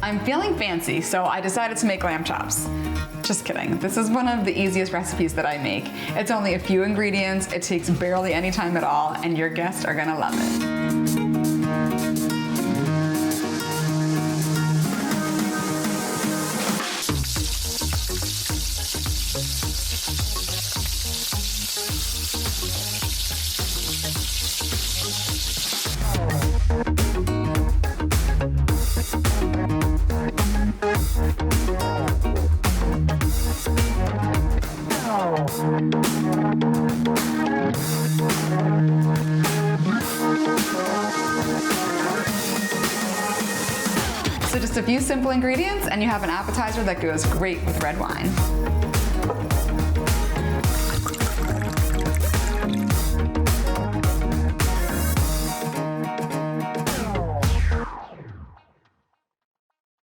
I'm feeling fancy, so I decided to make lamb chops. Just kidding. This is one of the easiest recipes that I make. It's only a few ingredients, it takes barely any time at all, and your guests are gonna love it. So just a few simple ingredients and you have an appetizer that goes great with red wine.